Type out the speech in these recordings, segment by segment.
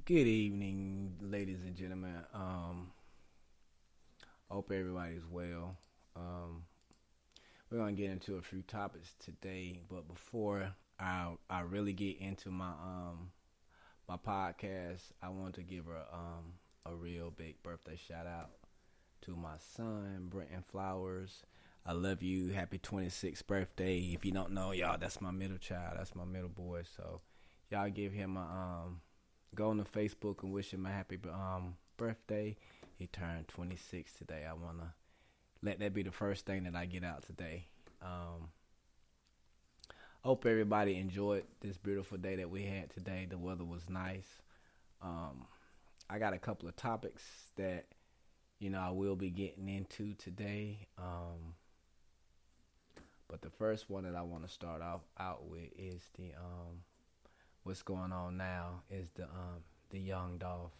Good evening, ladies and gentlemen. Hope everybody's well. Um, we're gonna get into a few topics today, but before I really get into my podcast, I want to give a real big birthday shout out to my son Brenton Flowers. I love you. Happy 26th birthday. If you don't know, y'all, that's my middle child. That's my middle boy. So y'all give him a go on to Facebook and wish him a happy birthday. He turned 26 today. I want to let that be the first thing that I get out today. Um, Hope everybody enjoyed this beautiful day that we had today. The weather was nice. Um, I got a couple of topics that I will be getting into today. But the first one that I want to start off out with is the what's going on now is the young Dolph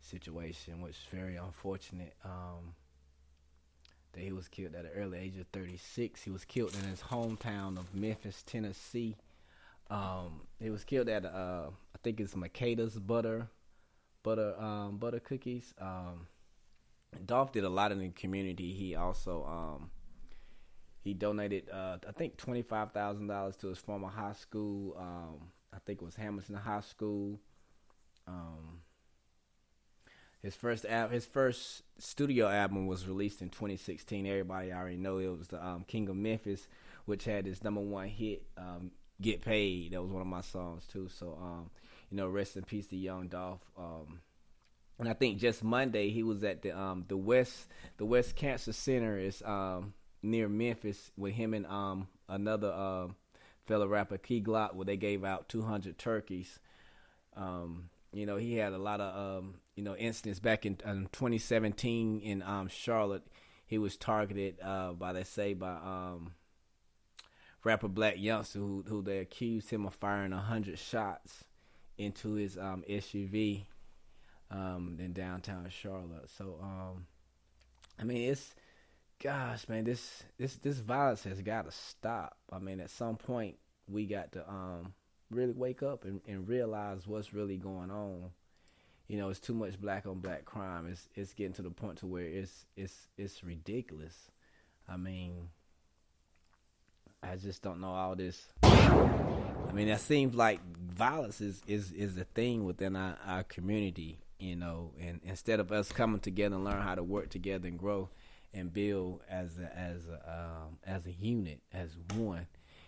situation, which is very unfortunate. That he was killed at an early age of 36. He was killed in his hometown of Memphis, Tennessee. He was killed at I think it's Makeda's butter cookies. Dolph did a lot in the community. He also he donated I think $25,000 to his former high school. I think it was Hamilton High School. Um, his first studio album was released in 2016. Everybody already know it was the King of Memphis, which had his number one hit, "Get Paid." That was one of my songs too. So rest in peace to Young Dolph. And I think just Monday he was at the West Cancer Center is near Memphis with him and another fellow rapper Key Glock, where they gave out 200 turkeys. He had a lot of incidents back in 2017 in Charlotte. He was targeted by rapper Black Youngster, who they accused him of firing 100 shots into his SUV in downtown Charlotte. So it's gosh, man, this violence has got to stop. I mean, at some point we got to really wake up and realize what's really going on. It's too much black on black crime. It's getting to the point to where it's ridiculous. I mean, I just don't know all this. I mean, it seems like violence is a thing within our community, and instead of us coming together and learn how to work together and grow and build as a unit, as one,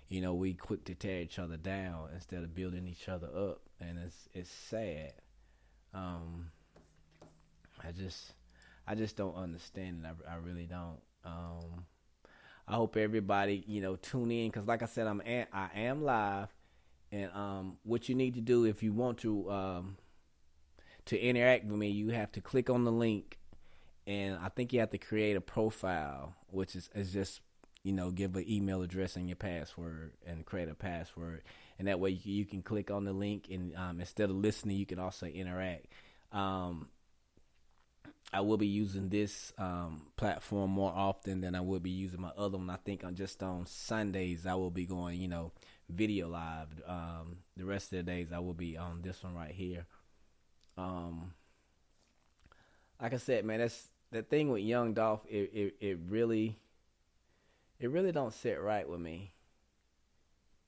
we quick to tear each other down instead of building each other up, and it's sad. I just don't understand it. I really don't. I hope everybody tune in, because like I said, I am live, and what you need to do if you want to interact with me, you have to click on the link, and I think you have to create a profile, which is just give an email address and your password and create a password. And that way you can click on the link, and instead of listening, you can also interact. I will be using this platform more often than I will be using my other one. I think on Sundays I will be going, video live. The rest of the days I will be on this one right here. Like I said, man, that's the thing with Young Dolph. It really don't sit right with me.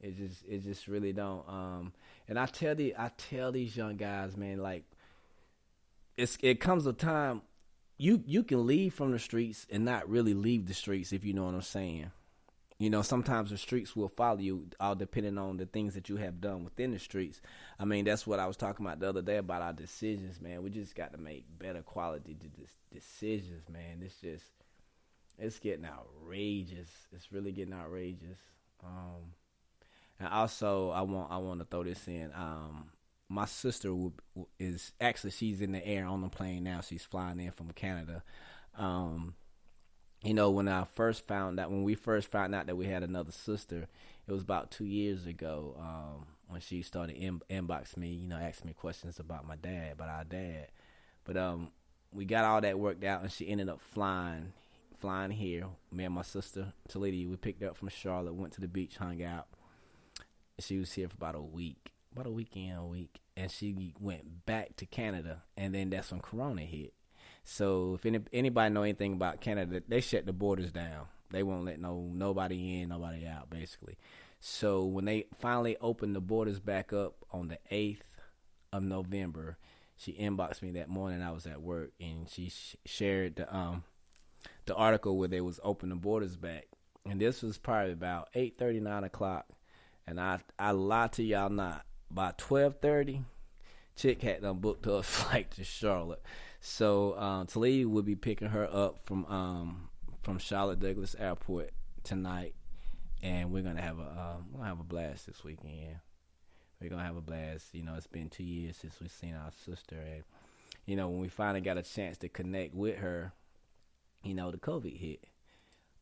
It just really don't. And I tell these young guys, man, like it comes a time you can leave from the streets and not really leave the streets, if you know what I'm saying. Sometimes the streets will follow you, all depending on the things that you have done within the streets. I mean, that's what I was talking about the other day about our decisions, man. We just got to make better quality decisions, man. It's getting outrageous. It's really getting outrageous. And also, I want to throw this in. My sister is actually, she's in the air on the plane now. She's flying in from Canada. When we first found out that we had another sister, it was about 2 years ago. When she started inbox me, asking me questions about our dad. But we got all that worked out, and she ended up flying here. Me and my sister Talita, we picked her up from Charlotte, went to the beach, hung out. She was here for about a week. about a week, and she went back to Canada, and then that's when Corona hit. So if anybody know anything about Canada, they shut the borders down. They won't let nobody in, nobody out, basically. So when they finally opened the borders back up on the 8th of November, she inboxed me that morning. I was at work, and she shared the article where they was opening the borders back. And this was probably about 8:30, 9 o'clock. And I lied to y'all not. By 12:30, chick had done booked her a flight to Charlotte. So Talia will be picking her up from Charlotte Douglas Airport tonight, and we're gonna have a blast this weekend. We're gonna have a blast. You know, it's been 2 years since we've seen our sister, and you know, when we finally got a chance to connect with her, you know, the COVID hit.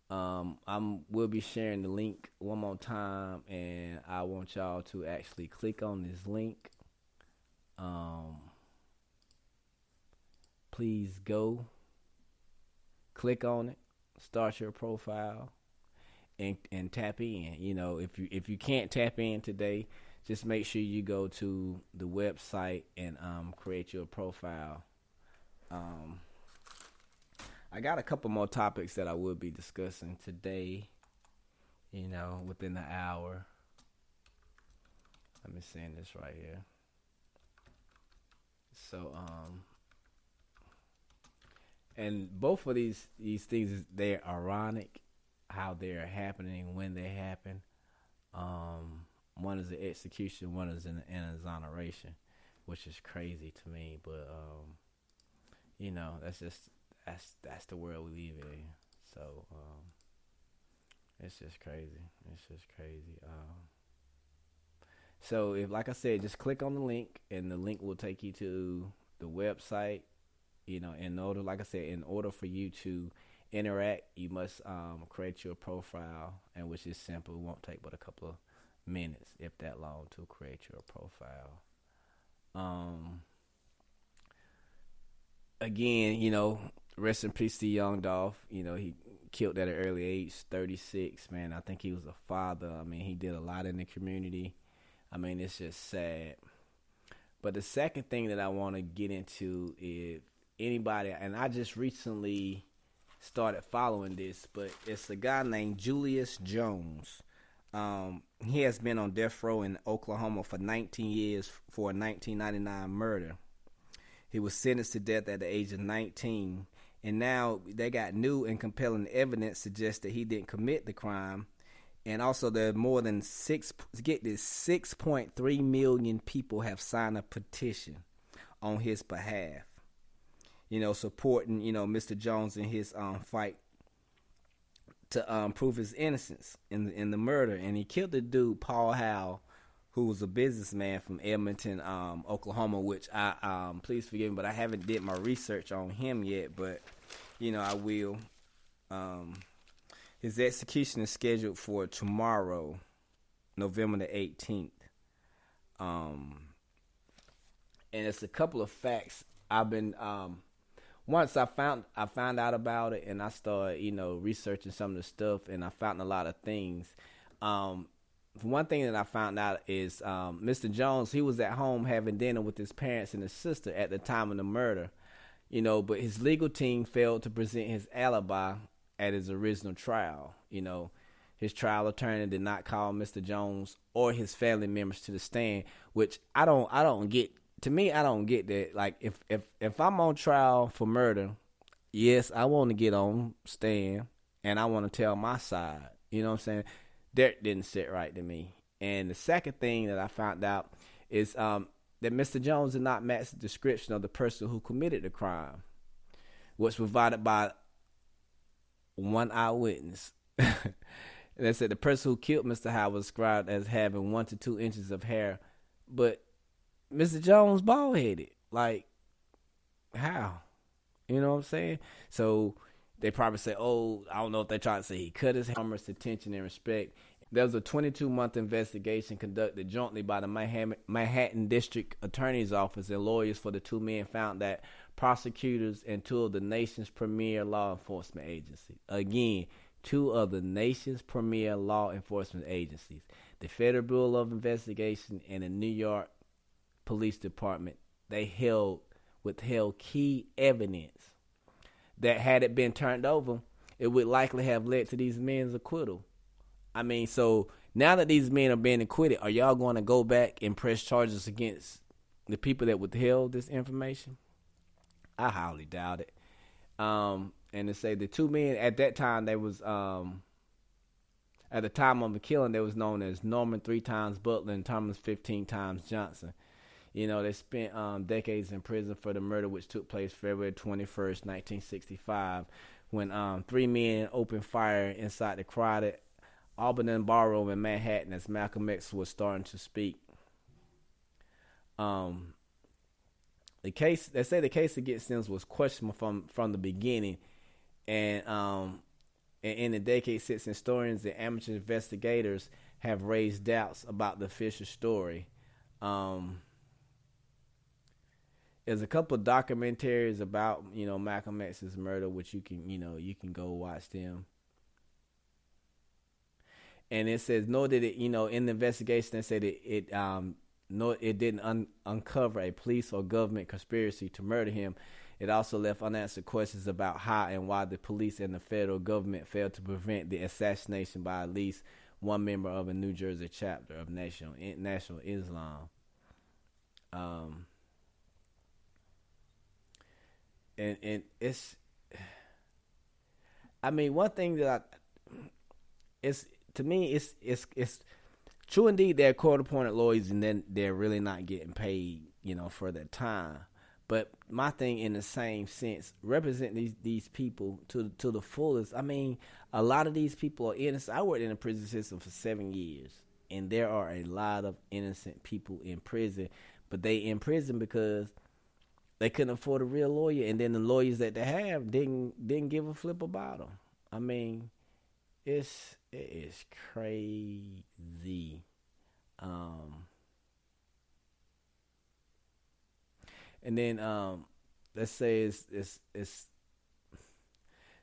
We'll be sharing the link one more time, and I want y'all to actually click on this link. Please go click on it, start your profile, and tap in. You know, if you can't tap in today, just make sure you go to the website and create your profile. I got a couple more topics that I will be discussing today, you know, within the hour. Let me send this right here. So, and both of these things, they're ironic, how they're happening, when they happen. One is an execution, one is an exoneration, which is crazy to me. But, you know, that's the world we live in. So it's just crazy. So if, like I said, just click on the link, and the link will take you to the website. You know, in order for you to interact, you must create your profile, and which is simple. It won't take but a couple of minutes, if that long, to create your profile. Again, you know, rest in peace to Young Dolph. You know, he killed at an early age, 36, man. I think he was a father. I mean, he did a lot in the community. I mean, it's just sad. But the second thing that I want to get into is anybody, and I just recently started following this, but it's a guy named Julius Jones. He has been on death row in Oklahoma for 19 years for a 1999 murder. He was sentenced to death at the age of 19, and now they got new and compelling evidence suggests that he didn't commit the crime. And also, there are more than 6.3 million people have signed a petition on his behalf, you know, supporting, you know, Mr. Jones in his fight to prove his innocence in the murder. And he killed the dude, Paul Howell, who was a businessman from Edmonton, Oklahoma, which I please forgive me, but I haven't did my research on him yet, but, you know, I will. His execution is scheduled for tomorrow, November the 18th. And it's a couple of facts I've been once I found out about it, and I started, you know, researching some of the stuff, and I found a lot of things. One thing that I found out is Mr. Jones, he was at home having dinner with his parents and his sister at the time of the murder, you know, but his legal team failed to present his alibi at his original trial. You know, his trial attorney did not call Mr. Jones or his family members to the stand, which I don't get. To me, I don't get that. Like, if I'm on trial for murder, yes, I want to get on stand and I want to tell my side. You know what I'm saying? That didn't sit right to me. And the second thing that I found out is that Mr. Jones did not match the description of the person who committed the crime, was provided by one eyewitness. They said the person who killed Mr. Howell was described as having 1 to 2 inches of hair, but Mr. Jones bald-headed. Like, how? You know what I'm saying? So they probably say, oh, I don't know if they're trying to say he cut his hair, attention and respect. There was a 22-month investigation conducted jointly by the Manhattan District Attorney's Office, and lawyers for the two men found that prosecutors and two of the nation's premier law enforcement agencies. Again, two of the nation's premier law enforcement agencies. the Federal Bureau of Investigation and the New York Police Department, they withheld key evidence that, had it been turned over, it would likely have led to these men's acquittal. I mean, so now that these men are being acquitted, are y'all going to go back and press charges against the people that withheld this information? I highly doubt it. And to say the two men at that time, they was at the time of the killing, they was known as Norman 3 times Butler and Thomas 15 times Johnson. You know, they spent decades in prison for the murder, which took place February 21st, 1965, when 3 men opened fire inside the crowded Auburn Ballroom in Manhattan as Malcolm X was starting to speak. The case, they say the case against them was questionable from the beginning, and in the decade since, historians and amateur investigators have raised doubts about the official story. There's a couple of documentaries about, you know, Malcolm X's murder, which you can go watch them. And it says, nor did it, you know, in the investigation, they said it didn't uncover a police or government conspiracy to murder him. It also left unanswered questions about how and why the police and the federal government failed to prevent the assassination by at least one member of a New Jersey chapter of National Islam. And it's, I mean, one thing that to me, it's true indeed they're court-appointed lawyers and then they're really not getting paid, you know, for their time. But my thing, in the same sense, represent these people to the fullest. I mean, a lot of these people are innocent. I worked in the prison system for 7 years, and there are a lot of innocent people in prison, but they in prison because they couldn't afford a real lawyer, and then the lawyers that they have didn't give a flip about them. I mean, it is crazy. And then let's say it's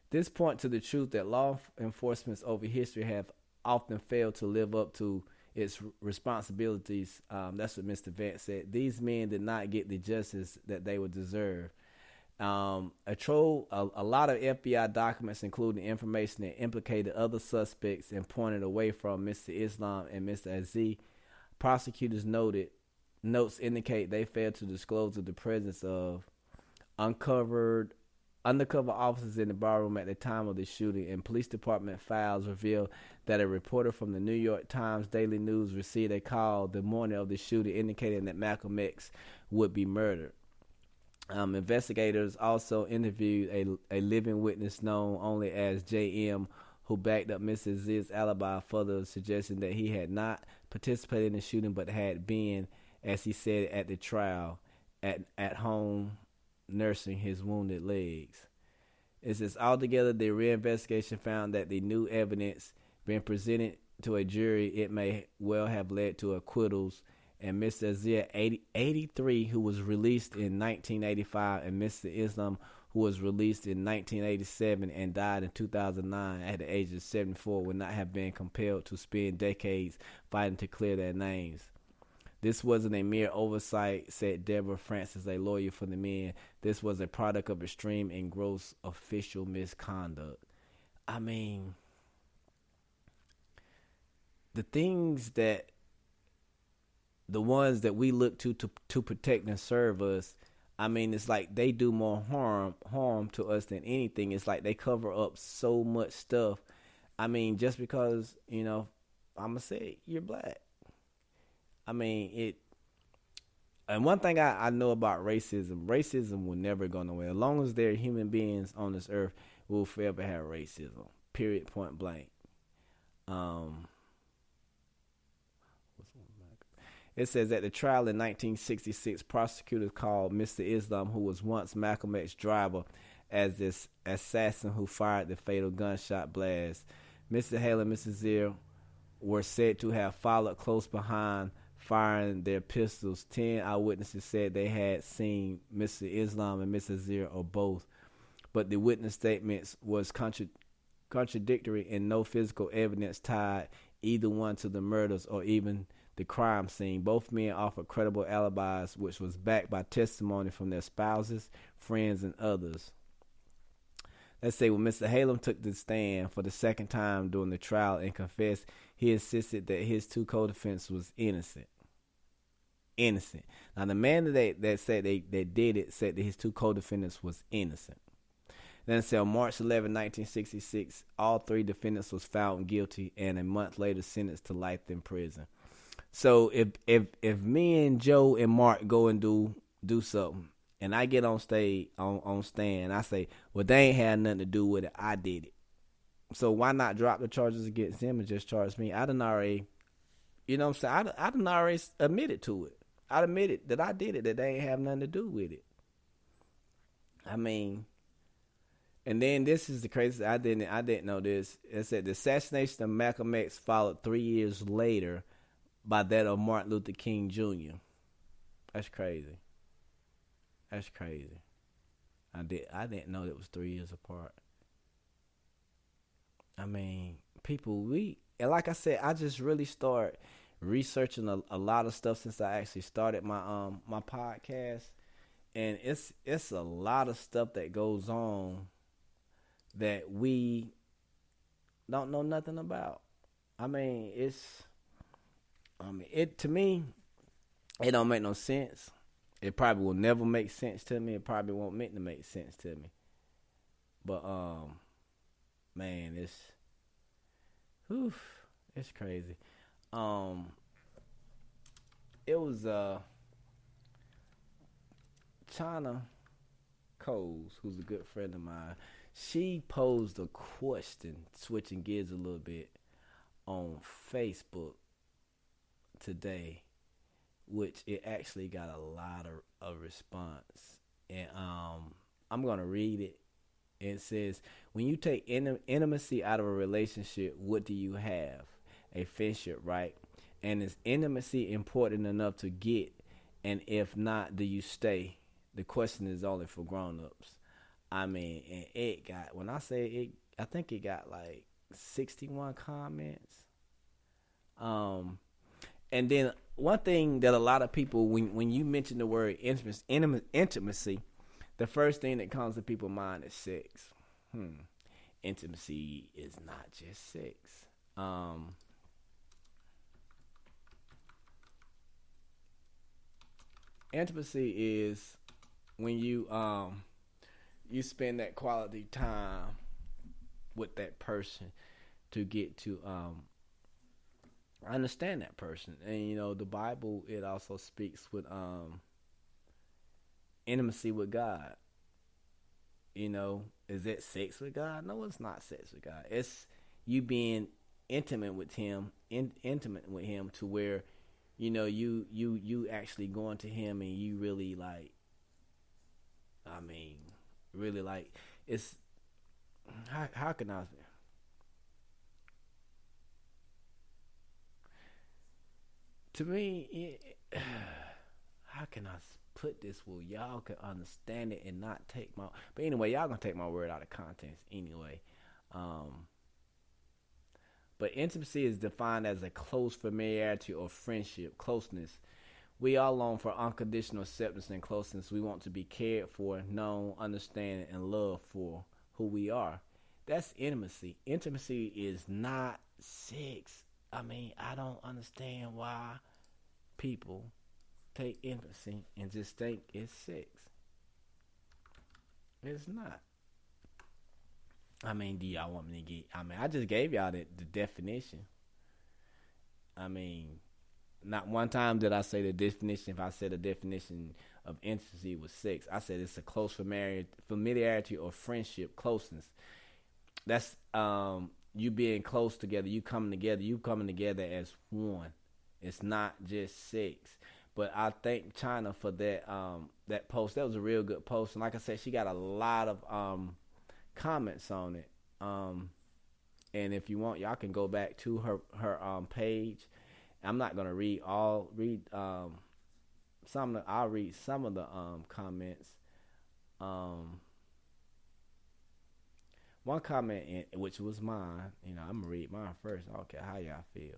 this point to the truth that law enforcement over history have often failed to live up to its responsibilities. That's what Mr. Vance said. These men did not get the justice that they would deserve. A lot of FBI documents, including information that implicated other suspects and pointed away from Mr. Islam and Mr. Aziz, prosecutors notes indicate they failed to disclose the presence of undercover officers in the ballroom at the time of the shooting, and police department files reveal that a reporter from the New York Times Daily News received a call the morning of the shooting indicating that Malcolm X would be murdered. Investigators also interviewed a living witness known only as J.M., who backed up Mr. Aziz's alibi, further suggesting that he had not participated in the shooting but had been, as he said at the trial, at home nursing his wounded legs. It says, altogether, the reinvestigation found that the new evidence being presented to a jury, it may well have led to acquittals, and Mr. Aziz, 83, who was released in 1985, and Mr. Islam, who was released in 1987 and died in 2009 at the age of 74, would not have been compelled to spend decades fighting to clear their names. This wasn't a mere oversight, said Deborah Francis, a lawyer for the men. This was a product of extreme and gross official misconduct. I mean, the things that the ones that we look to protect and serve us, I mean, it's like they do more harm to us than anything. It's like they cover up so much stuff. I mean, just because, you know, I'm going to say you're black. I mean, and one thing I know about racism will never go nowhere. As long as there are human beings on this earth, we'll forever have racism. Period, point blank. It says at the trial in 1966, prosecutors called Mr. Islam, who was once Malcolm X's driver, as this assassin who fired the fatal gunshot blast. Mr. Hale and Mr. Zir were said to have followed close behind, firing their pistols. 10 eyewitnesses said they had seen Mr. Islam and Mr. Zir or both, but the witness statements was contradictory and no physical evidence tied either one to the murders or even the crime scene. Both men offered credible alibis, which was backed by testimony from their spouses, friends, and others. Let's say when Mr. Halem took the stand for the second time during the trial and confessed, he insisted that his two co-defendants was innocent. Innocent. Now, the man that said that did it said that his two co-defendants was innocent. Then it said on March 11, 1966, all three defendants was found guilty and a month later sentenced to life in prison. So if me and Joe and Mark go and do something, and I get on stage on stand, and I say, well, they ain't had nothing to do with it. I did it. So why not drop the charges against him and just charge me? I done already, you know what I'm saying? I done already admitted to it. I admitted that I did it, that they ain't have nothing to do with it. I mean, and then this is the craziest. I didn't know this. It said the assassination of Malcolm X followed 3 years later by that of Martin Luther King Jr. That's crazy. That's crazy. I didn't know it was 3 years apart. I mean, people, and like I said, I just really start researching a lot of stuff since I actually started my podcast, and it's a lot of stuff that goes on that we don't know nothing about. I mean, it to me, it don't make no sense. It probably will never make sense to me. It probably won't meant to make sense to me. But man, it's crazy. It was China Coles, who's a good friend of mine. She posed a question, switching gears a little bit, on Facebook today, which it actually got a lot of response. And I'm going to read it. It says, when you take intimacy out of a relationship, what do you have? A friendship, right? And is intimacy important enough to get? And if not, do you stay? The question is only for grown-ups. I mean, and it got, when I say it, I think it got like 61 comments. And then one thing that a lot of people, when you mention the word intimacy, the first thing that comes to people's mind is sex. Intimacy is not just sex. Intimacy is when you spend that quality time with that person to get to understand that person. And you know, the Bible, it also speaks with intimacy with God. You know, is it sex with God? No, it's not sex with God. It's you being intimate with him to where, you know, you actually going to him and you really like, I mean, really like, it's, how can I, to me, how can I put this where y'all can understand it and not take my, but anyway, y'all gonna take my word out of context anyway. But intimacy is defined as a close familiarity or friendship, closeness. We all long for unconditional acceptance and closeness. We want to be cared for, known, understand, and loved for who we are. That's intimacy. Intimacy is not sex. I mean, I don't understand why people take intimacy and just think it's sex. It's not. I mean, do y'all want me to get, I mean, I just gave y'all the definition. I mean, not one time did I say the definition. If I said the definition of intimacy was sex, I said it's a close familiarity or friendship, closeness. That's you being close together, you coming together as one. It's not just sex. But I thank China for that post. That was a real good post. And like I said, she got a lot of comments on it. And if you want, y'all can go back to her page. I'm not gonna read some of the, I'll read some of the comments. one comment, which was mine. I'm gonna read mine first. I don't care how y'all feel.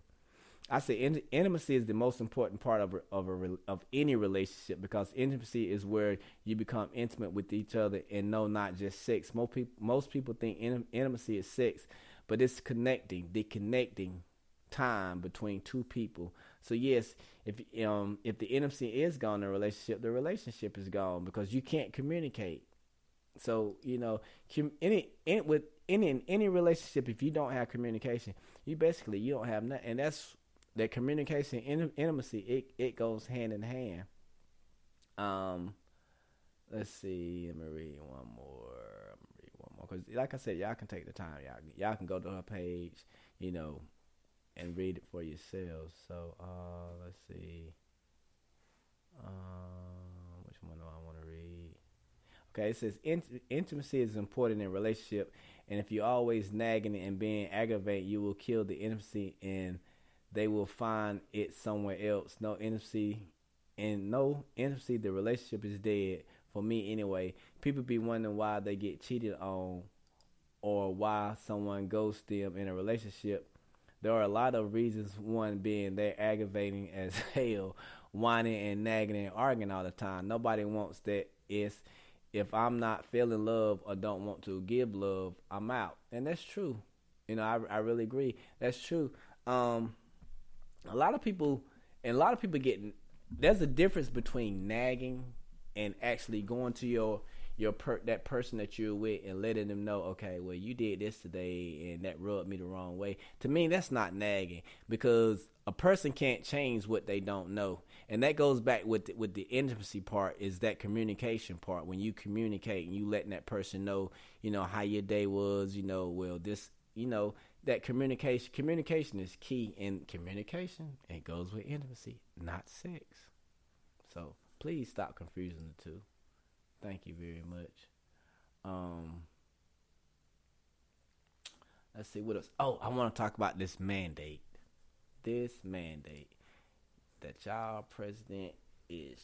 I say intimacy is the most important part of any relationship, because intimacy is where you become intimate with each other and know not just sex. Most people think intimacy is sex, but it's the connecting time between two people. So yes, if the intimacy is gone in the relationship is gone, because you can't communicate. So with any relationship, if you don't have communication, you don't have nothing, and that's that communication, intimacy. It goes hand in hand. Let's see. Let me read one more. Because, like I said, y'all can take the time. Y'all can go to her page, and read it for yourselves. So, let's see. Which one do I want to read? Okay, it says intimacy is important in a relationship, and if you're always nagging and being aggravated, you will kill the intimacy, and they will find it somewhere else. No intimacy, the relationship is dead. For me, anyway. People be wondering why they get cheated on, or why someone ghosts them in a relationship. There are a lot of reasons. One being they're aggravating as hell, whining and nagging and arguing all the time. Nobody wants that. If I'm not feeling love or don't want to give love, I'm out. And that's true. I really agree. That's true. A lot of people there's a difference between nagging and actually going to that person that you're with and letting them know, okay, well, you did this today and that rubbed me the wrong way. To me, that's not nagging, because a person can't change what they don't know. And that goes back with the intimacy part, is that communication part. When you communicate and you letting that person know, how your day was, that communication is key. In communication, it goes with intimacy, not sex. So please stop confusing the two. Thank you very much. Let's see what else. Oh, I want to talk about this mandate. This mandate that y'all president is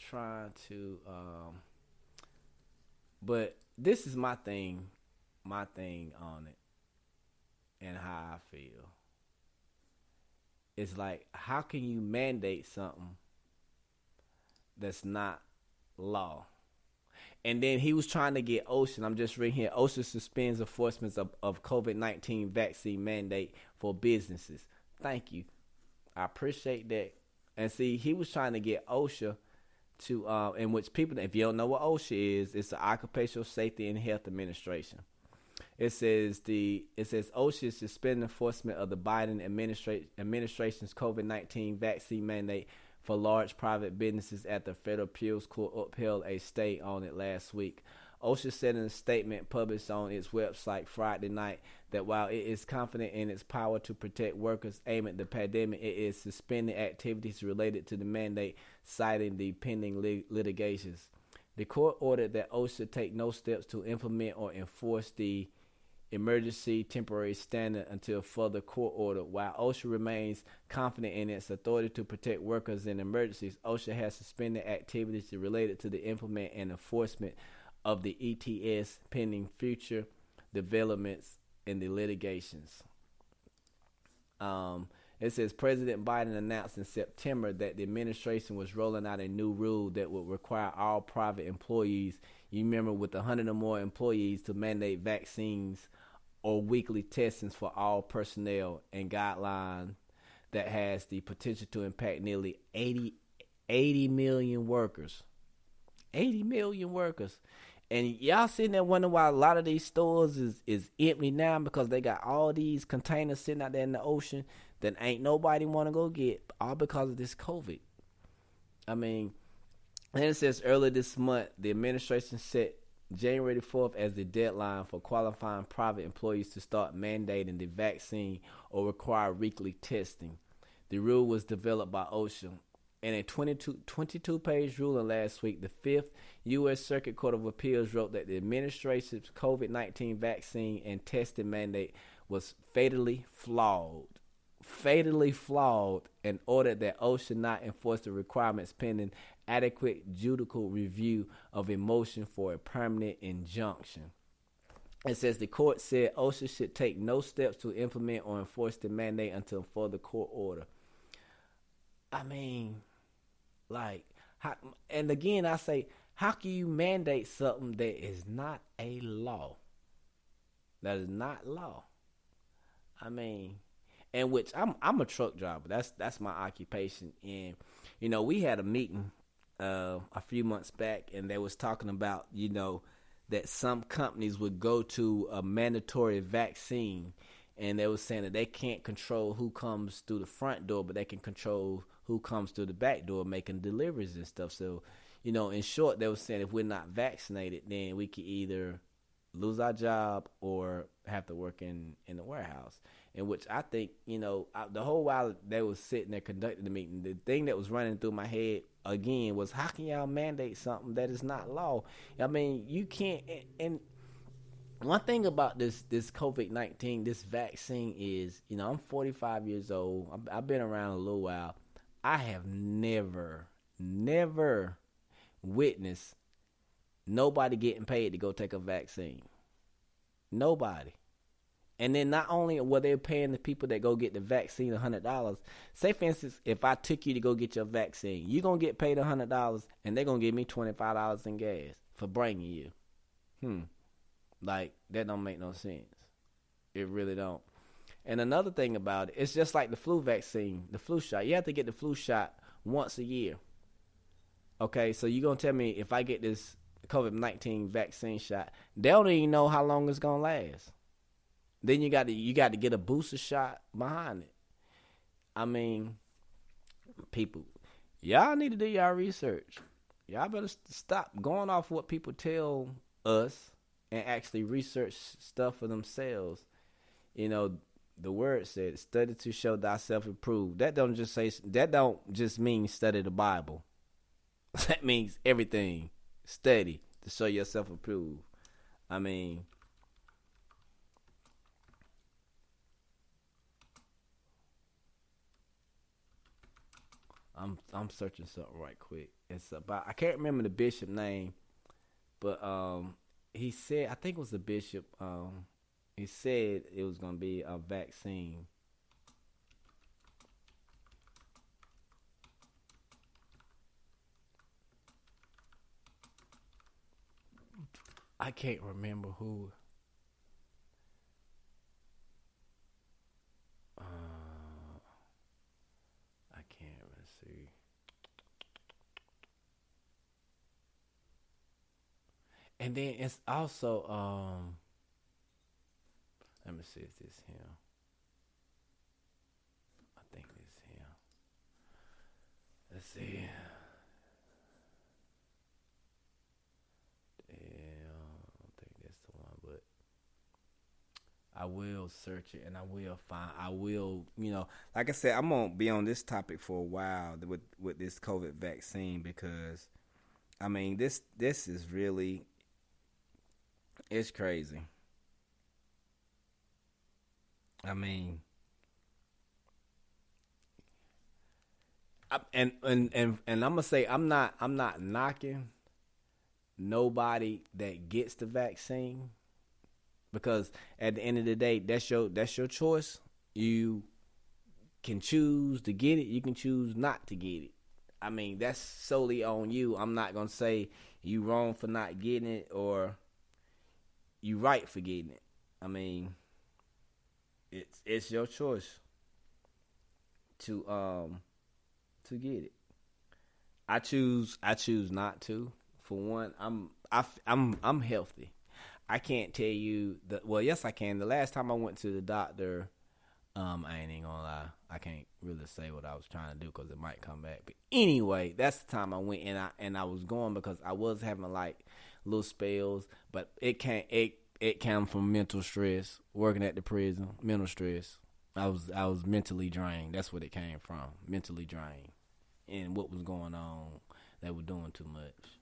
trying to. But this is my thing on it, and how I feel. It's like, how can you mandate something that's not law? And then he was trying to get OSHA. I'm just reading here. OSHA suspends enforcement of COVID-19 vaccine mandate for businesses. Thank you. I appreciate that. And see, he was trying to get OSHA to, in which people, if you don't know what OSHA is, it's the Occupational Safety and Health Administration. It says OSHA is suspending enforcement of the Biden administration's COVID-19 vaccine mandate for large private businesses after the Federal Appeals Court upheld a stay on it last week. OSHA said in a statement published on its website Friday night that while it is confident in its power to protect workers amid the pandemic, it is suspending activities related to the mandate, citing the pending litigations. The court ordered that OSHA take no steps to implement or enforce the emergency temporary standard until further court order. While OSHA remains confident in its authority to protect workers in emergencies, OSHA has suspended activities related to the implement and enforcement of the ETS pending future developments in the litigations. It says President Biden announced in September that the administration was rolling out a new rule that would require all private employees, you remember, with 100 or more employees, to mandate vaccines or weekly testings for all personnel, and guideline that has the potential to impact nearly 80 million workers. 80 million workers. And y'all sitting there wondering why a lot of these stores is empty now, because they got all these containers sitting out there in the ocean that ain't nobody want to go get, all because of this COVID. I mean, and it says earlier this month, the administration set January 4th as the deadline for qualifying private employees to start mandating the vaccine or require weekly testing. The rule was developed by OSHA. In a 22-page ruling last week, the 5th U.S. Circuit Court of Appeals wrote that the administration's COVID-19 vaccine and testing mandate was fatally flawed, and ordered that OSHA not enforce the requirements pending adequate judicial review of a motion for a permanent injunction. It says the court said OSHA should take no steps to implement or enforce the mandate until further court order. I mean, like, how, and again, I say, how can you mandate something that is not a law? That is not law. I mean, and which I'm a truck driver. That's my occupation. And we had a meeting a few months back, and they was talking about that some companies would go to a mandatory vaccine, and they was saying that they can't control who comes through the front door, but they can control who comes through the back door making deliveries and stuff. So, in short, they was saying if we're not vaccinated, then we could either lose our job or have to work in the warehouse. In which I think, the whole while they was sitting there conducting the meeting, the thing that was running through my head again was, how can y'all mandate something that is not law? I mean, you can't. And one thing about this COVID-19, this vaccine is, I'm 45 years old. I've been around a little while. I have never witnessed nobody getting paid to go take a vaccine. Nobody. And then not only were they paying the people that go get the vaccine $100, say for instance, if I took you to go get your vaccine, you're going to get paid $100 and they're going to give me $25 in gas for bringing you. Like, that don't make no sense. It really don't. And another thing about it, it's just like the flu vaccine, the flu shot. You have to get the flu shot once a year. Okay, so you're going to tell me if I get this COVID-19 vaccine shot, they don't even know how long it's going to last. Then you got to get a booster shot behind it. I mean, people, y'all need to do y'all research. Y'all better stop going off what people tell us and actually research stuff for themselves. The word said, "Study to show thyself approved." That don't just mean study the Bible. That means everything. Study to show yourself approved. I mean, I'm searching something right quick. It's about, I can't remember the bishop name, but he said, I think it was the bishop. He said it was gonna be a vaccine. I can't remember who. I can't even see. And then it's also let me see if this him. I think this him. Let's see. Yeah, I don't think that's the one, but I will search it and I will find. I will, like I said, I'm gonna be on this topic for a while with this COVID vaccine, because I mean this is really, it's crazy. I mean, and I'm gonna say I'm not knocking nobody that gets the vaccine, because at the end of the day, that's your choice. You can choose to get it. You can choose not to get it. I mean, that's solely on you. I'm not gonna say you wrong for not getting it or you right for getting it. I mean, it's your choice to get it. I choose not to. For one, I'm healthy. I can't tell you that. Well, yes, I can. The last time I went to the doctor, I ain't even gonna lie. I can't really say what I was trying to do because it might come back. But anyway, that's the time I went, and I was going because I was having like little spells, but it came from mental stress, working at the prison, mental stress. I was mentally drained. That's what it came from, mentally drained, and what was going on. They were doing too much.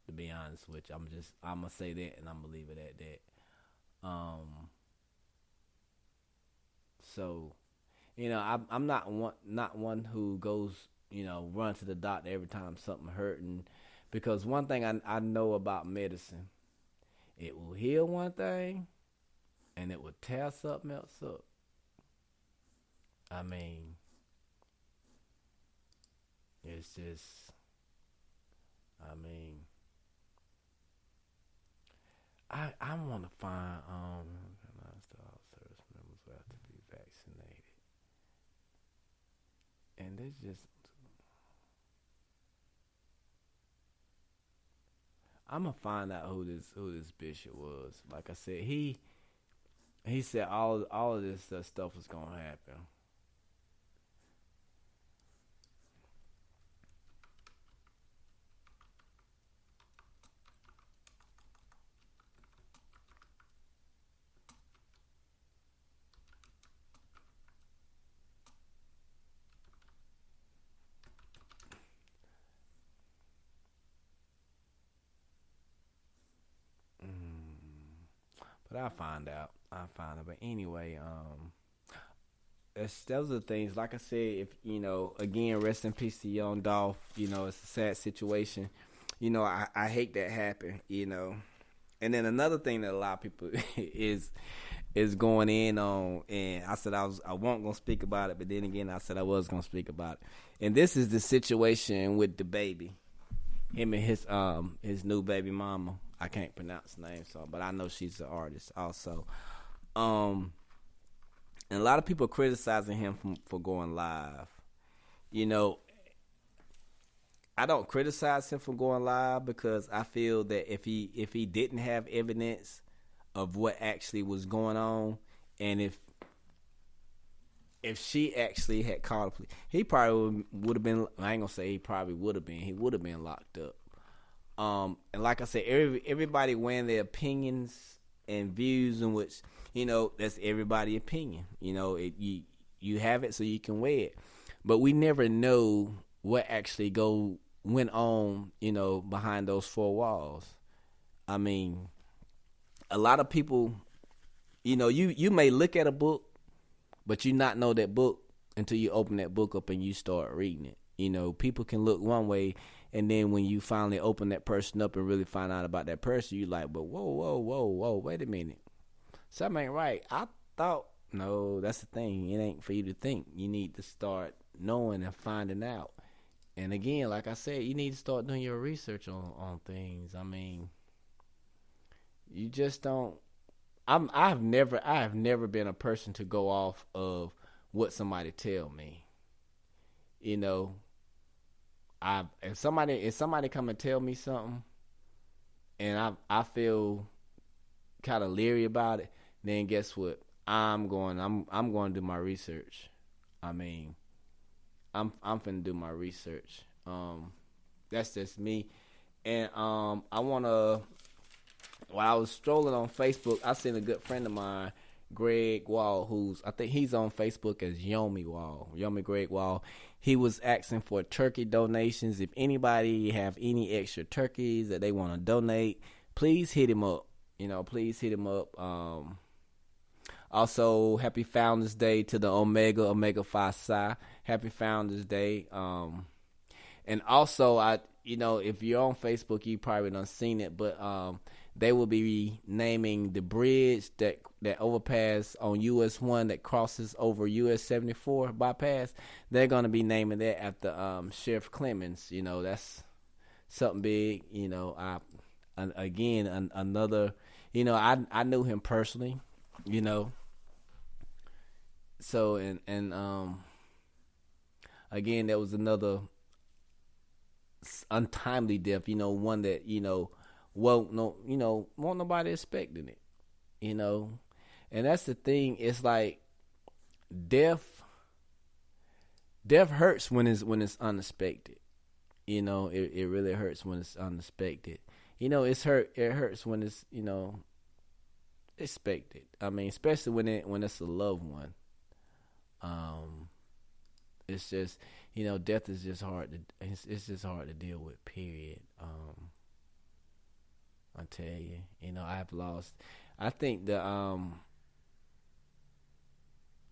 To be honest with you, I'm gonna say that, and I'm gonna leave it at that. So, I'm not one who goes, run to the doctor every time something hurting, because one thing I know about medicine, it will heal one thing, and it would tear something else up. I mean, it's just, I mean, I want to find all service members will have to be vaccinated, and it's just, I'm gonna find out who this bishop was. Like I said, he said all of this stuff was gonna happen. Mm. But I find out. I find out. But anyway, those are the things. Like I said, if again, rest in peace to young Dolph. It's a sad situation. I hate that happen. And then another thing that a lot of people is going in on, and I said I wasn't gonna speak about it, but then again I said I was gonna speak about it. And this is the situation with the baby, him and his new baby mama. I can't pronounce the name, but I know she's an artist also. And a lot of people criticizing him for going live. I don't criticize him for going live because I feel that if he didn't have evidence of what actually was going on, and if she actually had called the police, he probably would have been. I ain't gonna say he probably would have been. He would have been locked up. And like I said, everybody weighing their opinions and views, in which that's everybody's opinion. You have it so you can weigh it, but we never know what actually went on, behind those four walls. I mean, a lot of people, you may look at a book, but you not know that book until you open that book up and you start reading it. People can look one way, and then when you finally open that person up and really find out about that person, you like, but whoa, wait a minute. Something ain't right. I thought, no, that's the thing. It ain't for you to think. You need to start knowing and finding out. And again, like I said, you need to start doing your research on things. I mean, you just don't. I have never been a person to go off of what somebody tell me. If somebody come and tell me something, and I feel kind of leery about it, then guess what? I'm going to do my research. I mean, I'm finna do my research. That's just me. And I wanna. While I was strolling on Facebook, I seen a good friend of mine, Greg Wall, I think he's on Facebook as Yomi Greg Wall. He was asking for turkey donations. If anybody have any extra turkeys that they want to donate, please hit him up. Please hit him up. Also, happy Founders Day to the Omega Phi Psi. Happy Founders Day. And also, if you're on Facebook, you probably done seen it, but they will be naming the bridge that overpass on US 1 that crosses over US 74 bypass. They're going to be naming that after Sheriff Clemens. That's something big. Another. I knew him personally. So and again, there was another untimely death. One that won't nobody expecting it. And that's the thing. It's like death hurts when it's unexpected. It really hurts when it's unexpected. It hurts when it's expected. I mean, especially when it's a loved one. It's just death is just hard to it's just hard to deal with. Period. I tell you, I've lost. I think the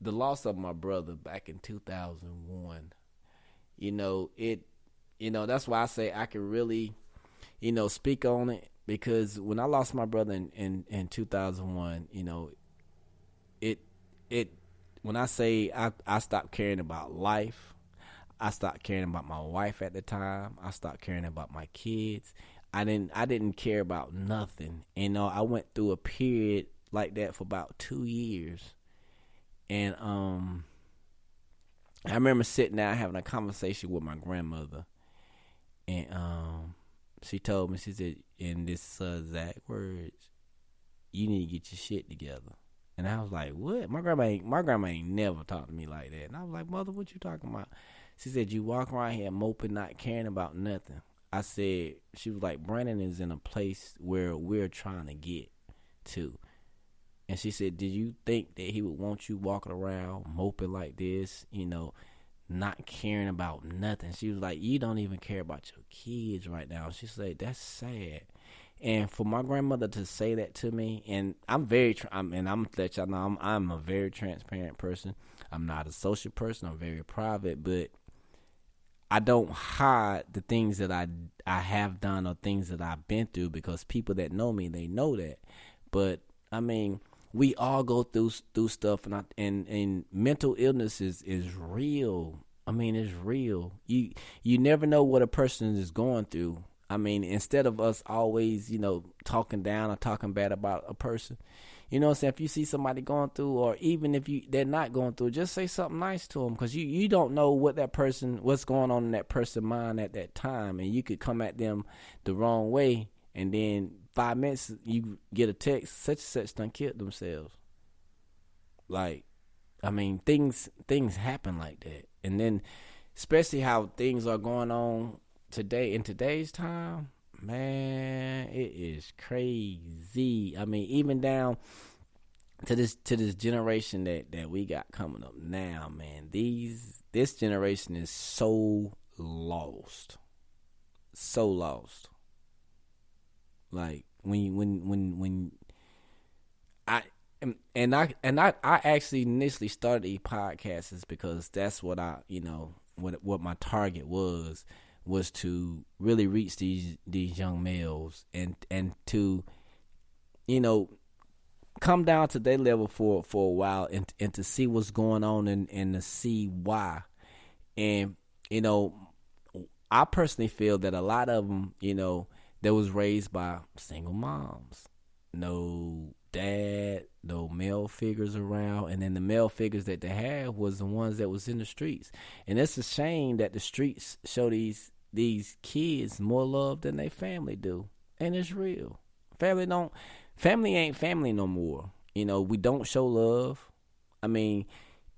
loss of my brother back in 2001. That's why I say I can really, speak on it, because when I lost my brother in 2001, it when I say I stopped caring about life, I stopped caring about my wife at the time. I stopped caring about my kids. I didn't care about nothing. I went through a period like that for about 2 years. And I remember sitting down having a conversation with my grandmother. And she told me, she said, in this exact words, you need to get your shit together. And I was like, what? My grandma ain't never talked to me like that. And I was like, mother, what you talking about? She said, you walk around here moping, not caring about nothing. I said, she was like, Brandon is in a place where we're trying to get to. And she said, did you think that he would want you walking around moping like this, not caring about nothing? She was like, you don't even care about your kids right now. She said, that's sad. And for my grandmother to say that to me, and I'm let y'all know I'm a very transparent person. I'm not a social person. I'm very private, but I don't hide the things that I have done or things that I've been through, because people that know me, they know that. But I mean, we all go through stuff, and mental illness is real. I mean, it's real. You never know what a person is going through. I mean, instead of us always, talking down or talking bad about a person, what I'm saying? If you see somebody going through, or even if they're not going through, just say something nice to them, because you don't know what's going on in that person's mind at that time, and you could come at them the wrong way, and then 5 minutes you get a text, such and such done killed themselves. Like, I mean, things happen like that, and then especially how things are going on today, in today's time, man, it is crazy. I mean, even down to this generation that we got coming up now, man. This generation is so lost. So lost. Like when I actually initially started these podcasts because that's what what my target was to really reach these young males and to come down to their level for a while and to see what's going on and to see why. And I personally feel that a lot of them that was raised by single moms, no dad, no male figures around, and then the male figures that they had was the ones that was in the streets. And it's a shame that the streets show these kids more love than they family do. And it's real. Family ain't family no more. We don't show love. I mean,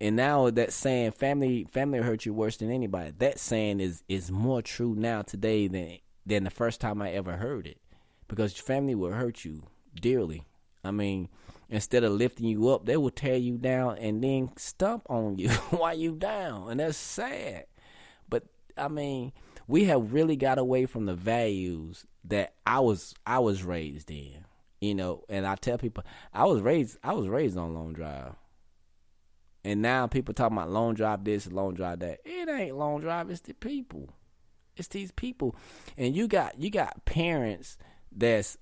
and now that saying family will hurt you worse than anybody, that saying is more true now today than the first time I ever heard it. Because family will hurt you dearly. I mean, instead of lifting you up, they will tear you down and then stomp on you while you down. And that's sad. But I mean, we have really got away from the values that I was raised in, and I tell people I was raised on Long Drive. And now people talking about Long Drive this, Long Drive that. It ain't Long Drive, it's the people. It's these people. And you got parents that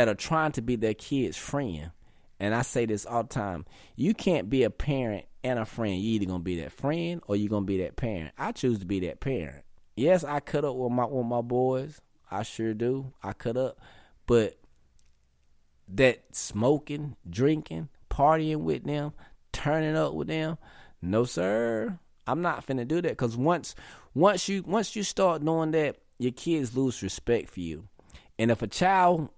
are trying to be their kid's friend. And I say this all the time. You can't be a parent and a friend. You either gonna be that friend or you gonna be that parent. I choose to be that parent. Yes, I cut up with my boys. I sure do. I cut up. But that smoking, drinking, partying with them, turning up with them, no sir. I'm not finna do that, because once you start doing that, your kids lose respect for you. And if a child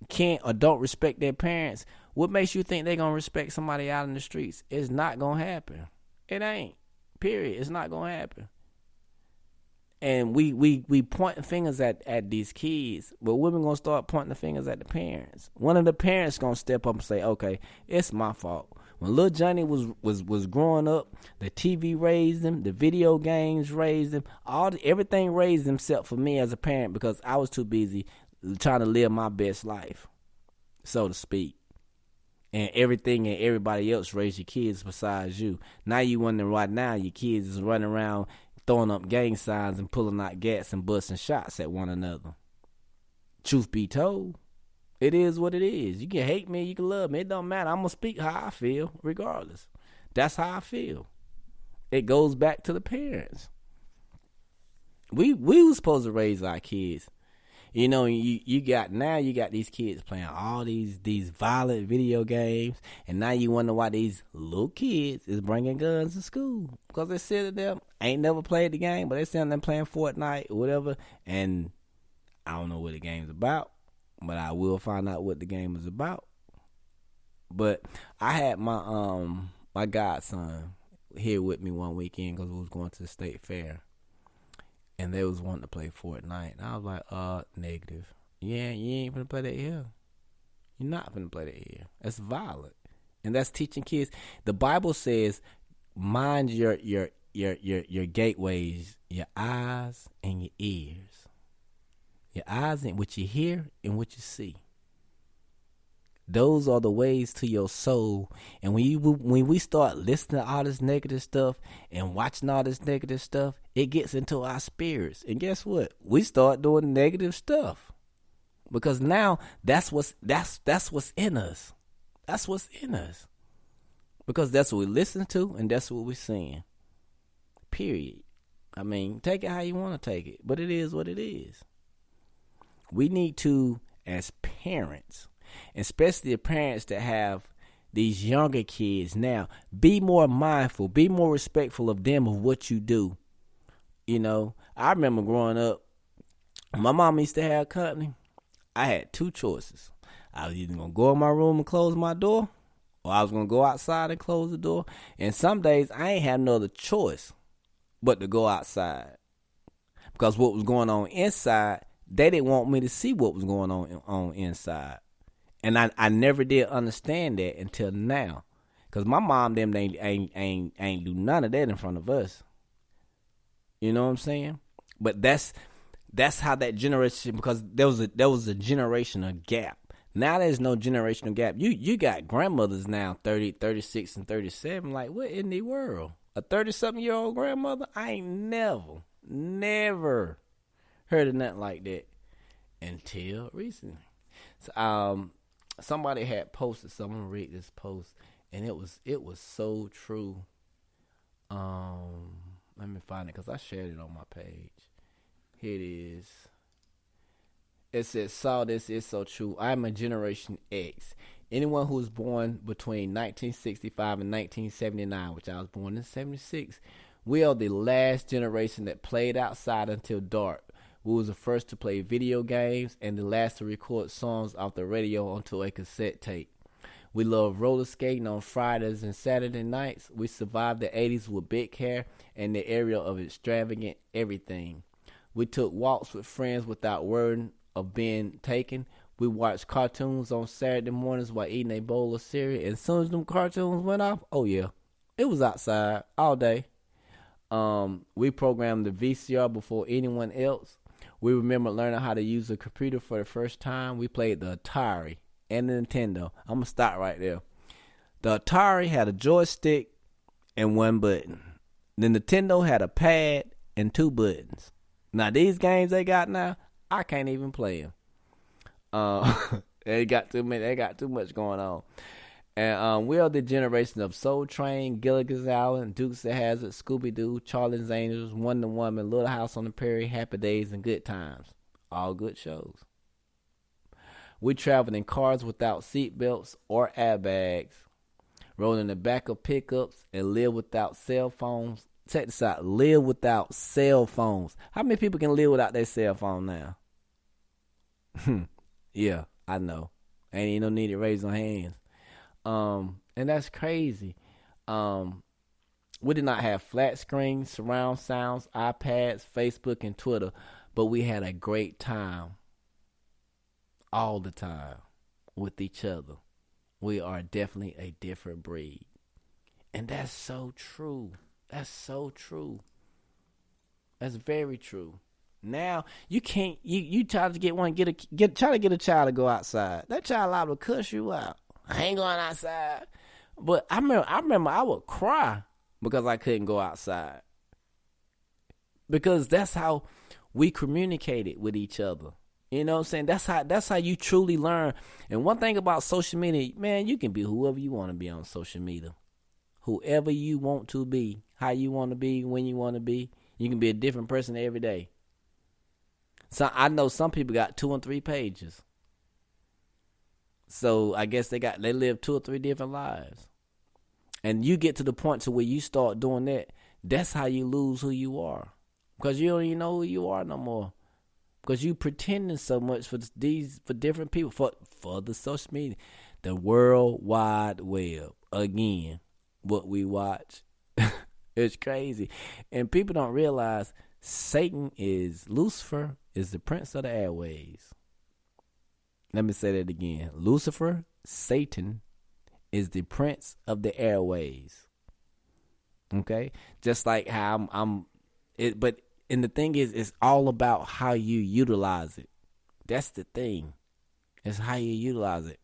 can't or don't respect their parents, what makes you think they're going to respect somebody out in the streets? It's not going to happen. It ain't. Period. It's not going to happen. And we pointing fingers at these kids, but we're going to start pointing the fingers at the parents. One of the parents going to step up and say, okay, it's my fault. When little Johnny was growing up, the TV raised him, the video games raised him, everything raised him except for me as a parent, because I was too busy trying to live my best life, so to speak. And everything and everybody else raised your kids besides you. Now you wondering right now your kids is running around throwing up gang signs and pulling out gats and busting shots at one another. Truth be told. It is what it is. You can hate me, you can love me. It don't matter. I'm gonna speak how I feel, regardless. That's how I feel. It goes back to the parents. We was supposed to raise our kids. You know, you got these kids playing all these violent video games, and now you wonder why these little kids is bringing guns to school, because they sit there, ain't never played the game, but they sitting there playing Fortnite or whatever, and I don't know what the game's about, but I will find out what the game is about. But I had my my godson here with me one weekend because we was going to the state fair. And they was wanting to play Fortnite. And I was like, negative. Yeah, you ain't gonna play that here. You're not gonna play that here. That's violent. And that's teaching kids. The Bible says, mind your gateways, your eyes and your ears. Your eyes and what you hear and what you see. Those are the ways to your soul. And when we start listening to all this negative stuff and watching all this negative stuff, it gets into our spirits. And guess what? We start doing negative stuff. Because now that's what's in us. That's what's in us. Because that's what we listen to and that's what we're seeing. Period. I mean, take it how you want to take it. But it is what it is. We need to, as parents, especially the parents that have these younger kids now, be more mindful, be more respectful of them, of what you do. You know, I remember growing up, my mom used to have company. I had two choices. I was either going to go in my room and close my door, or I was going to go outside and close the door. And some days I ain't have no other choice but to go outside. Because what was going on inside, they didn't want me to see what was going on inside. And I never did understand that until now. Because my mom them ain't do none of that in front of us. You know what I'm saying? But that's how that generation, because there was a generational gap. Now there's no generational gap. You got grandmothers now, 30, 36, and 37. Like, what in the world? A 30-something-year-old grandmother? I ain't never heard of nothing like that until recently. So, somebody had posted, so I'm gonna read this post, and it was so true. Let me find it because I shared it on my page. Here it is. It says, "Saw this is so true. I'm a Generation X. Anyone who was born between 1965 and 1979, which I was born in 76, we are the last generation that played outside until dark. We was the first to play video games and the last to record songs off the radio onto a cassette tape. We love roller skating on Fridays and Saturday nights. We survived the 80s with big hair and the era of extravagant everything. We took walks with friends without worrying of being taken. We watched cartoons on Saturday mornings while eating a bowl of cereal. And as soon as them cartoons went off, oh yeah, it was outside all day. We programmed the VCR before anyone else. We remember learning how to use a computer for the first time. We played the Atari and the Nintendo. I'm going to stop right there. The Atari had a joystick and one button. The Nintendo had a pad and two buttons. Now, these games they got now, I can't even play them. They got too much going on. And we are the generation of Soul Train, Gilligan's Island, Dukes of Hazzard, Scooby-Doo, Charlie's Angels, Wonder Woman, Little House on the Prairie, Happy Days, and Good Times. All good shows. We traveled in cars without seatbelts or airbags, rode in the back of pickups, and lived without cell phones. Check this out. Live without cell phones. How many people can live without their cell phone now? Yeah, I know. Ain't no need to raise no hands. And that's crazy. We did not have flat screens, surround sounds, iPads, Facebook, and Twitter, but we had a great time all the time with each other. We are definitely a different breed. And that's so true. That's so true. That's very true. Now you can't. You try to try to get a child to go outside. That child liable to cuss you out. I ain't going outside. But I remember I would cry because I couldn't go outside. Because that's how we communicated with each other. You know what I'm saying? That's how you truly learn. And one thing about social media, man, you can be whoever you want to be on social media. Whoever you want to be, how you want to be, when you want to be. You can be a different person every day. So I know some people got 2 and 3 pages. So I guess they live 2 or 3 different lives. And you get to the point to where you start doing that, that's how you lose who you are. Because you don't even know who you are no more. Because you pretending so much for different people, for the social media. The World Wide Web. Again, what we watch. It's crazy. And people don't realize Lucifer is the prince of the airways. Let me say that again. Lucifer, Satan, is the prince of the airways. Okay? Just like how and the thing is, it's all about how you utilize it. That's the thing. It's how you utilize it.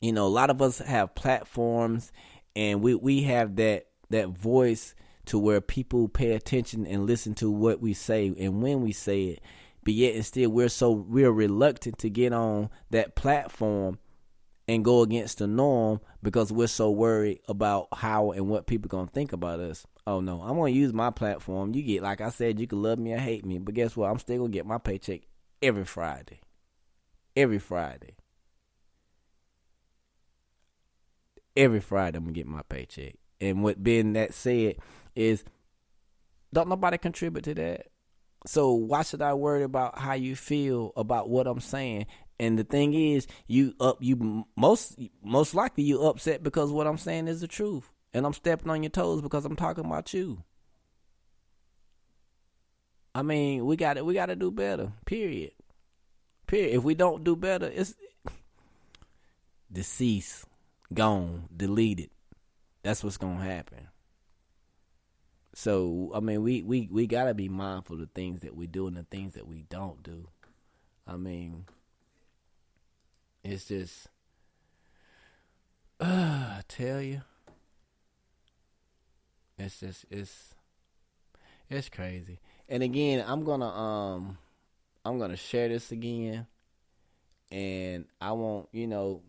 You know, a lot of us have platforms, and we have that voice to where people pay attention and listen to what we say and when we say it. But yet and still we're reluctant to get on that platform and go against the norm because we're so worried about how and what people gonna think about us. Oh no, I'm gonna use my platform. You get, like I said, you can love me or hate me, but guess what? I'm still gonna get my paycheck every Friday. Every Friday. Every Friday I'm gonna get my paycheck. And what being that said is, don't nobody contribute to that. So why should I worry about how you feel about what I'm saying? And the thing is, you most likely you upset because what I'm saying is the truth, and I'm stepping on your toes because I'm talking about you. I mean, we got to do better. Period. If we don't do better, it's deceased, gone, deleted. That's what's gonna happen. So I mean, we gotta be mindful of the things that we do and the things that we don't do. I mean, it's just, I tell you, it's just it's crazy. And again, I'm gonna share this again, and I want to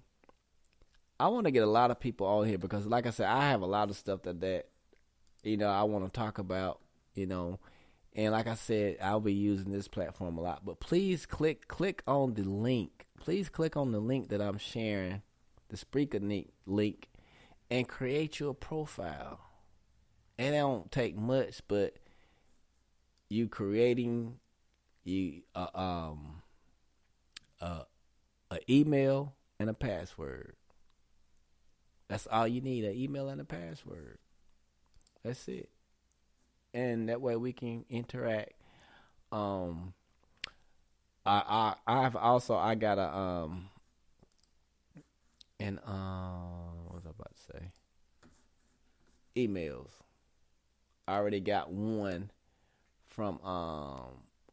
get a lot of people on here because, like I said, I have a lot of stuff that I want to talk about, and like I said, I'll be using this platform a lot. But please click on the link. Please click on the link that I'm sharing, the Spreaker link, and create your profile. And it don't take much, but you creating a email and a password. That's all you need, an email and a password. That's it. And that way we can interact. I got a what was I about to say? Emails. I already got one from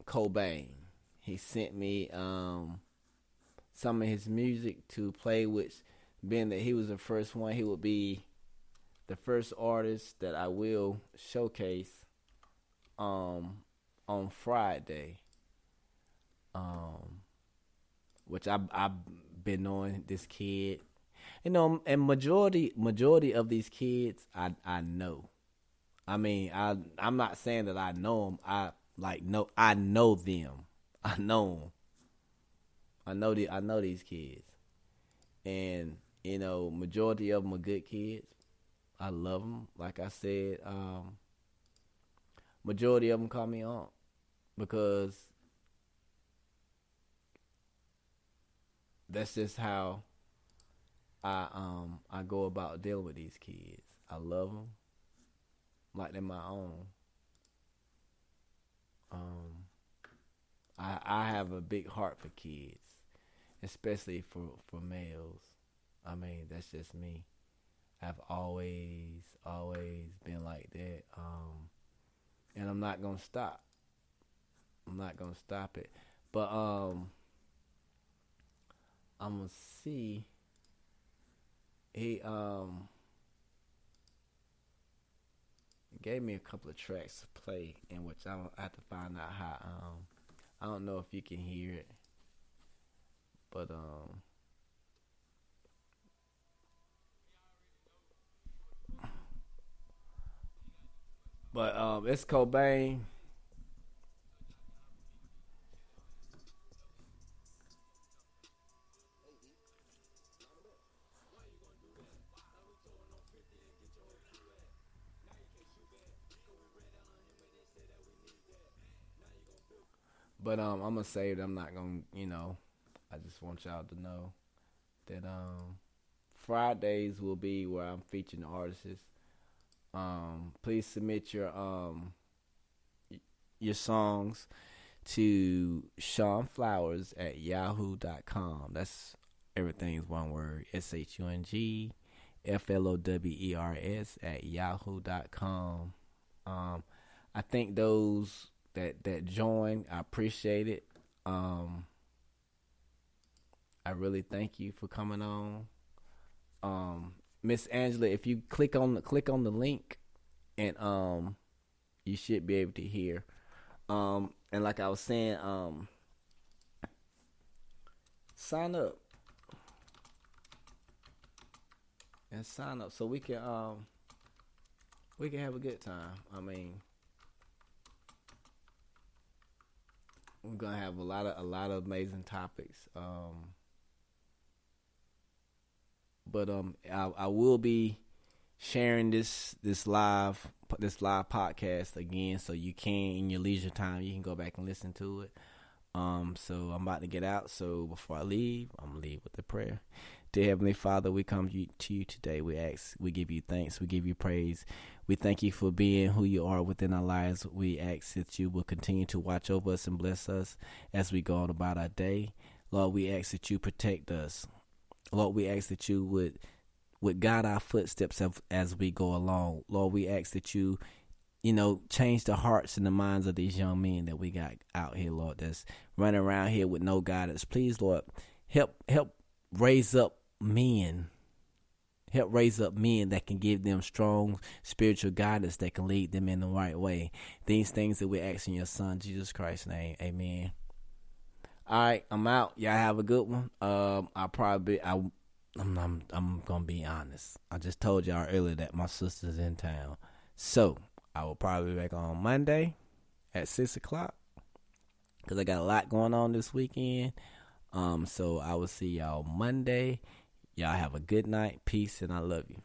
Cobain. He sent me some of his music to play, which being that he was the first one, he would be the first artist that I will showcase on Friday. Which I've been knowing this kid, and majority of these kids I know. I mean, I'm not saying that I know them. I know them. I know them. I know these kids, and majority of them are good kids. I love them. Like I said, majority of them call me aunt because that's just how I go about dealing with these kids. I love them like they're my own. I have a big heart for kids, especially for males. I mean, that's just me. I've always been like that. And I'm not gonna stop. I'm not gonna stop it. But I'm gonna see. He gave me a couple of tracks to play, in which I have to find out I don't know if you can hear it, but it's Cobain. But I'm gonna say that I'm not gonna, I just want y'all to know that Fridays will be where I'm featuring artists. Please submit your songs to Sean Flowers at yahoo.com. That's everything's one word. SHUNGFLOWERS at yahoo.com. I think those that join, I appreciate it. I really thank you for coming on. Miss Angela, if you click on the link, and you should be able to hear. And like I was saying, sign up so we can have a good time. I mean, we're gonna have a lot of amazing topics. But I will be sharing this live podcast again, so you can, in your leisure time, you can go back and listen to it. So I'm about to get out. So before I leave, I'm gonna leave with a prayer. Dear Heavenly Father, we come to you today. We give you thanks. We give you praise. We thank you for being who you are within our lives. We ask that you will continue to watch over us and bless us as we go on about our day. Lord, we ask that you protect us. Lord, we ask that you would guide our footsteps as we go along. Lord, we ask that you change the hearts and the minds of these young men that we got out here, Lord, that's running around here with no guidance. Please, Lord, help raise up men. Help raise up men that can give them strong spiritual guidance that can lead them in the right way. These things that we ask in your Son, Jesus Christ's name. Amen. All right, I'm out. Y'all have a good one. I'm gonna be honest. I just told y'all earlier that my sister's in town, so I will probably be back on Monday at 6:00 because I got a lot going on this weekend. So I will see y'all Monday. Y'all have a good night. Peace, and I love you.